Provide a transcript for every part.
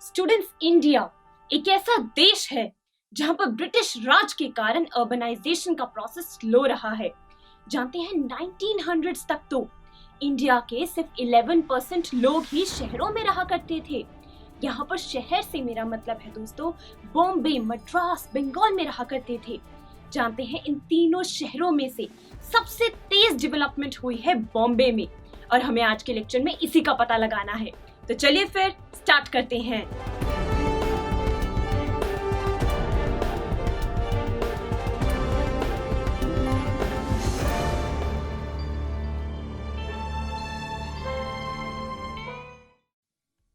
Students, India एक ऐसा देश है जहां पर ब्रिटिश राज के कारण अर्बनाइजेशन का प्रोसेस स्लो रहा है। जानते हैं 1900s तक तो इंडिया के सिर्फ 11% लोग ही शहरों में रहा करते थे। यहाँ पर शहर से मेरा मतलब है दोस्तों बॉम्बे, मद्रास, बंगाल में रहा करते थे। जानते हैं इन तीनों शहरों में से सबसे तेज डेवलपमेंट हुई है बॉम्बे में, और हमें आज के लेक्चर में इसी का पता लगाना है। तो चलिए फिर स्टार्ट करते हैं।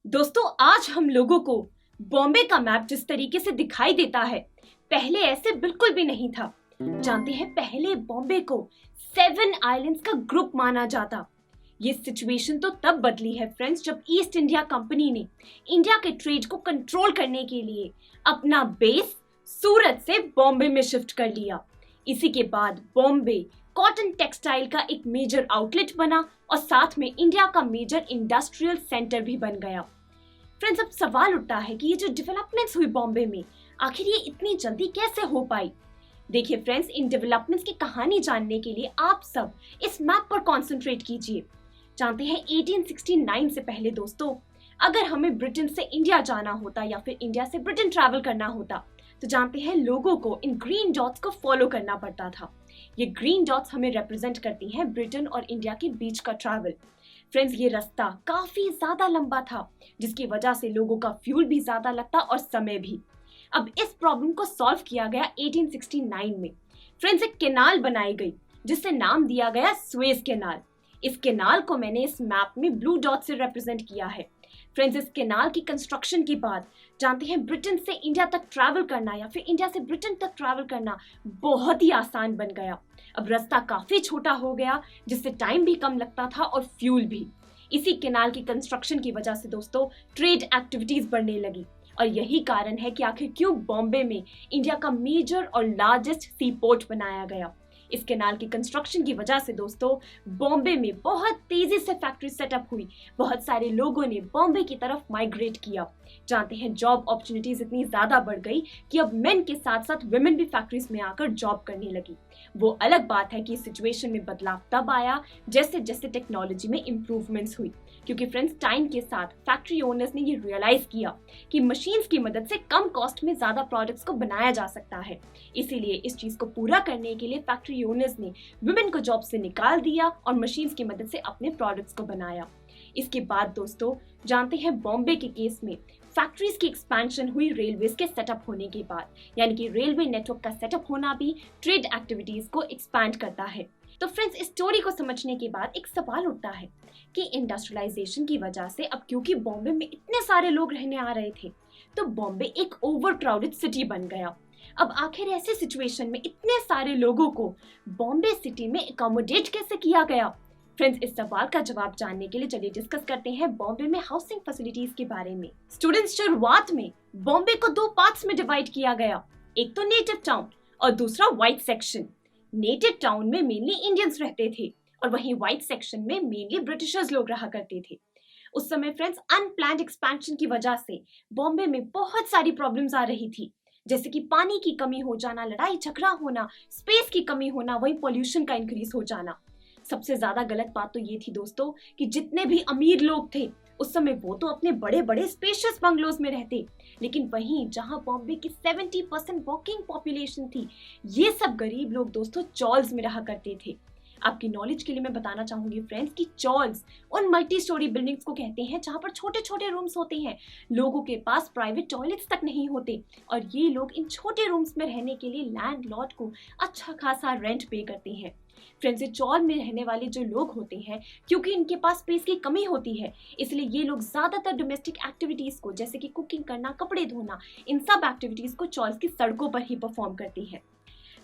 दोस्तों, आज हम लोगों को बॉम्बे का मैप जिस तरीके से दिखाई देता है, पहले ऐसे बिल्कुल भी नहीं था। जानते हैं पहले बॉम्बे को 7 आइलैंड्स का ग्रुप माना जाता। ये सिचुएशन तो तब बदली है फ्रेंड्स, जब ईस्ट इंडिया कंपनी ने इंडिया के ट्रेड को कंट्रोल करने के लिए अपना बेस सूरत से बॉम्बे में शिफ्ट कर लिया। इसी के बाद बॉम्बे कॉटन टेक्सटाइल का एक मेजर आउटलेट बना और साथ में इंडिया का मेजर इंडस्ट्रियल सेंटर भी बन गया। फ्रेंड्स, अब सवाल उठता है कि ये जो डेवलपमेंट्स हुई बॉम्बे में, आखिर ये इतनी जल्दी कैसे हो पाई। देखिए फ्रेंड्स, इन डेवलपमेंट्स की कहानी जानने के लिए आप सब इस मैप पर कॉन्सेंट्रेट कीजिए। जानते हैं 1869 से पहले दोस्तों, अगर हमें ब्रिटेन से इंडिया जाना होता या फिर इंडिया से ब्रिटेन ट्रैवल करना होता, तो जानते हैं लोगों को इन ग्रीन डॉट्स को फॉलो करना पड़ता था। ये ग्रीन डॉट्स हमें रिप्रेजेंट करती हैं ब्रिटेन और इंडिया के बीच का ट्रैवल। फ्रेंड्स, ये रास्ता काफी ज्यादा लंबा था, जिसकी वजह से लोगों का फ्यूल भी ज्यादा लगता और समय भी। अब इस प्रॉब्लम को सॉल्व किया गया 1869 में। फ्रेंड्स, एक कैनाल बनाई गई जिससे नाम दिया गया स्वेज कैनाल। इस कैनाल को मैंने इस मैप में ब्लू डॉट से रिप्रेजेंट किया है। फ्रेंड्स, इस कैनाल की कंस्ट्रक्शन के बाद जानते हैं ब्रिटेन से इंडिया तक ट्रैवल करना या फिर इंडिया से ब्रिटेन तक ट्रैवल करना बहुत ही आसान बन गया। अब रास्ता काफी छोटा हो गया, जिससे टाइम भी कम लगता था और फ्यूल भी। इसी कैनाल की कंस्ट्रक्शन की वजह से दोस्तों ट्रेड एक्टिविटीज बढ़ने लगी, और यही कारण है कि आखिर क्यों बॉम्बे में इंडिया का मेजर और लार्जेस्ट सी पोर्ट बनाया गया। इस कैनाल की कंस्ट्रक्शन की वजह से दोस्तों बॉम्बे में बहुत तेजी से फैक्ट्री सेटअप हुई। बहुत सारे लोगों ने बॉम्बे की तरफ माइग्रेट किया। जानते हैं जॉब अपॉर्चुनिटीज इतनी ज्यादा बढ़ गई कि अब मेन के साथ साथ वुमेन भी फैक्ट्रीज में आकर जॉब करने लगी। वो अलग बात है कि इस सिचुएशन में बदलाव तब आया जैसे जैसे टेक्नोलॉजी में इंप्रूवमेंट्स हुई, क्योंकि फ्रेंड्स टाइम के साथ फैक्ट्री ओनर्स ने ये रियलाइज किया कि मशीन्स की मदद से कम कॉस्ट में ज्यादा प्रोडक्ट्स को बनाया जा सकता है। इसीलिए इस चीज को पूरा करने के लिए फैक्ट्री ओनर्स ने वुमेन को जॉब से निकाल दिया और मशीन्स की मदद से अपने प्रोडक्ट्स को बनाया। इसके बाद दोस्तों जानते हैं बॉम्बे के केस में फैक्ट्रीज की एक्सपेंशन हुई रेलवेज के सेटअप होने के बाद, यानी कि रेलवे नेटवर्क का सेटअप होना भी ट्रेड एक्टिविटीज को एक्सपैंड करता है। तो फ्रेंड्स, इस स्टोरी को समझने के बाद एक सवाल उठता है कि इंडस्ट्रियलाइजेशन की वजह से अब क्योंकि बॉम्बे में इतने सारे लोग रहने आ रहे थे, तो बॉम्बे एक ओवर क्राउडेड सिटी बन गया। अब आखिर ऐसे सिचुएशन में इतने सारे लोगों को बॉम्बे सिटी में अकोमोडेट कैसे किया गया। फ्रेंड्स, इस सवाल का जवाब जानने के लिए चलिए डिस्कस करते हैं बॉम्बे में हाउसिंग फैसिलिटीज के बारे में। स्टूडेंट्स, शुरुआत में बॉम्बे को 2 पार्ट्स में डिवाइड किया गया, एक तो नेटिव टाउन और दूसरा व्हाइट सेक्शन। नेटिव टाउन में मेनली इंडियंस रहते थे और वहीं व्हाइट सेक्शन में मेनली ब्रिटिशर्स लोग रहा करते थे। उस समय फ्रेंड्स अनप्लान्ड एक्सपेंशन की वजह से बॉम्बे में बहुत सारी प्रॉब्लम्स आ रही थी, जैसे कि पानी की कमी हो जाना, लड़ाई झगड़ा होना, स्पेस की कमी होना, वही पोल्यूशन का इंक्रीज हो जाना। सबसे ज्यादा गलत बात तो ये थी दोस्तों कि जितने भी अमीर लोग थे उस समय वो तो अपने बड़े बड़े स्पेशियस बंगलोज में रहते, लेकिन वहीं जहां बॉम्बे की 70% वर्किंग पॉपुलेशन थी, ये सब गरीब लोग दोस्तों चॉल्स में रहा करते थे। आपकी नॉलेज के लिए मैं बताना चाहूंगी फ्रेंड्स कि चॉल्स उन मल्टी स्टोरी बिल्डिंग्स को कहते हैं जहां पर छोटे छोटे रूम्स होते हैं, लोगों के पास प्राइवेट टॉयलेट्स तक नहीं होते, और ये लोग इन छोटे रूम्स में रहने के लिए लैंडलॉर्ड को अच्छा खासा रेंट पे करते हैं। फ्रेंड्स, ये चॉल में रहने वाले जो लोग होते हैं, क्योंकि इनके पास स्पेस की कमी होती है, इसलिए ये लोग ज्यादातर डोमेस्टिक एक्टिविटीज को जैसे कि कुकिंग करना, कपड़े धोना, इन सब एक्टिविटीज को चॉल्स की सड़कों पर ही परफॉर्म करती है।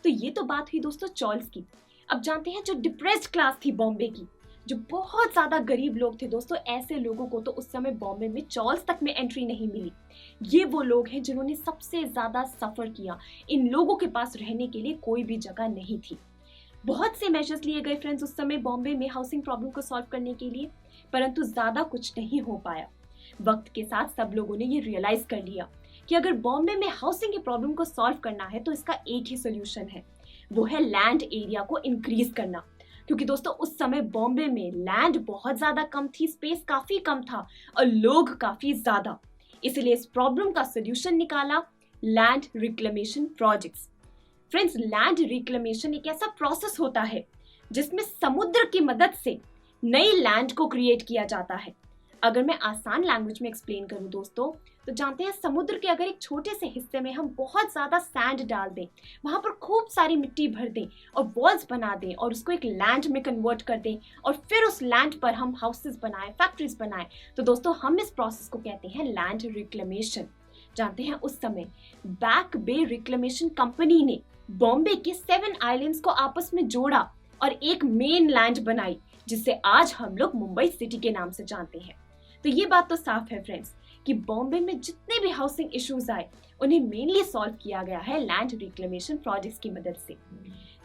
तो ये तो बात हुई दोस्तों चॉल्स की। अब जानते हैं जो डिप्रेस्ड क्लास थी बॉम्बे की, जो बहुत ज्यादा गरीब लोग थे दोस्तों, ऐसे लोगों को तो उस समय बॉम्बे में चॉल्स तक में एंट्री नहीं मिली। ये वो लोग हैं जिन्होंने सबसे ज्यादा सफर किया। इन लोगों के पास रहने के लिए कोई भी जगह नहीं थी। बहुत से मेजर्स लिए गए फ्रेंड्स उस समय बॉम्बे में हाउसिंग प्रॉब्लम को सॉल्व करने के लिए, परंतु ज्यादा कुछ नहीं हो पाया। वक्त के साथ सब लोगों ने ये रियलाइज कर लिया कि अगर बॉम्बे में हाउसिंग की प्रॉब्लम को सॉल्व करना है तो इसका एक ही सोल्यूशन है, वो है लैंड एरिया को इंक्रीज करना। क्योंकि दोस्तों उस समय बॉम्बे में लैंड बहुत ज्यादा कम थी, स्पेस काफी कम था और लोग काफी ज्यादा। इसलिए इस प्रॉब्लम का सोल्यूशन निकाला land reclamation projects. Friends, land reclamation एक ऐसा प्रोसेस होता है जिसमें समुद्र की मदद से नई लैंड को क्रिएट किया जाता है। अगर मैं आसान लैंग्वेज में एक्सप्लेन करूं दोस्तों, तो जानते हैं समुद्र के अगर एक छोटे से हिस्से में हम बहुत ज्यादा सैंड डाल दें, वहां पर खूब सारी मिट्टी भर दें और वॉल्स बना दें और उसको एक लैंड में कन्वर्ट कर दें और फिर उस लैंड पर हम हाउसेस बनाएं, फैक्ट्रीज बनाएं, तो दोस्तों हम इस प्रोसेस को कहते हैं लैंड रिक्लेमेशन। जानते हैं उस समय बैक बे रिक्लेमेशन कंपनी ने बॉम्बे के 7 आइलैंड्स को आपस में जोड़ा और एक मेन लैंड बनाई जिसे आज हम लोग मुंबई सिटी के नाम से जानते हैं। तो ये बात तो साफ है फ्रेंड्स कि बॉम्बे में जितने भी हाउसिंग इश्यूज आए उन्हें मेनली सॉल्व किया गया है लैंड रिक्लेमेशन प्रोजेक्ट्स की मदद से।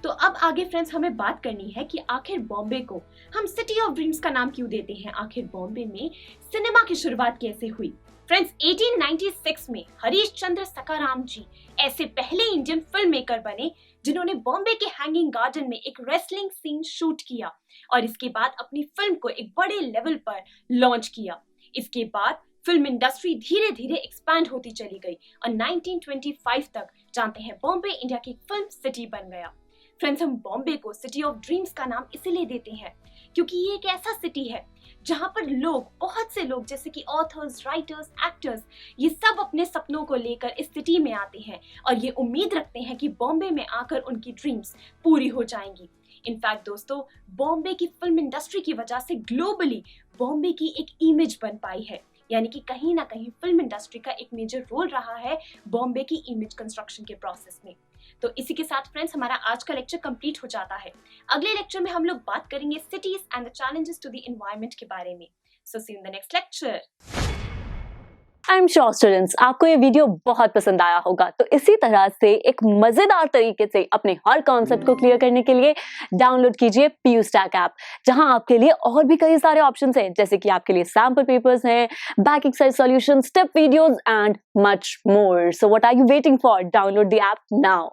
तो अब आगे फ्रेंड्स हमें बात करनी है कि आखिर बॉम्बे को हम सिटी ऑफ ड्रीम्स का नाम क्यों देते हैं, आखिर बॉम्बे में सिनेमा की शुरुआत कैसे हुई। फ्रेंड्स, 1896 में हरीश चंद्र सकाराम जी ऐसे पहले इंडियन फिल्म मेकर बने जिन्होंने बॉम्बे के हैंगिंग गार्डन में एक रेसलिंग सीन शूट किया और इसके बाद अपनी फिल्म को एक बड़े लेवल पर लॉन्च किया। इसके बाद फिल्म इंडस्ट्री धीरे धीरे एक्सपैंड होती चली गई और 1925 तक जानते हैं बॉम्बे इंडिया की फिल्म सिटी बन गया। फ्रेंड्स, हम बॉम्बे को सिटी ऑफ ड्रीम्स का नाम इसीलिए देते हैं क्योंकि ये एक ऐसा सिटी है जहां पर लोग, बहुत से लोग जैसे कि ऑथर्स, राइटर्स, एक्टर्स, ये सब अपने सपनों को लेकर इस सिटी में आते हैं और ये उम्मीद रखते हैं कि बॉम्बे में आकर उनकी ड्रीम्स पूरी हो जाएंगी। इनफैक्ट दोस्तों, बॉम्बे की फिल्म इंडस्ट्री की वजह से ग्लोबली बॉम्बे की एक इमेज बन पाई है, यानी कि कहीं ना कहीं फिल्म इंडस्ट्री का एक मेजर रोल रहा है बॉम्बे की इमेज कंस्ट्रक्शन के प्रोसेस में। तो इसी के साथ फ्रेंड्स हमारा आज का लेक्चर कंप्लीट हो जाता है। अगले लेक्चर में हम लोग बात करेंगे cities and the challenges to the environment के बारे में। So see you in the next lecture. I am sure students आपको ये वीडियो बहुत पसंद आया होगा। तो इसी तरह से एक मजेदार तरीके से अपने हर कॉन्सेप्ट को क्लियर करने के लिए डाउनलोड कीजिए PU Stack ऐप, जहां आपके लिए और भी कई सारे ऑप्शंस हैं, जैसे कि आपके लिए सैंपल पेपर्स हैं, back exercise solution, step videos and much more. So what are you waiting for? Download the app now.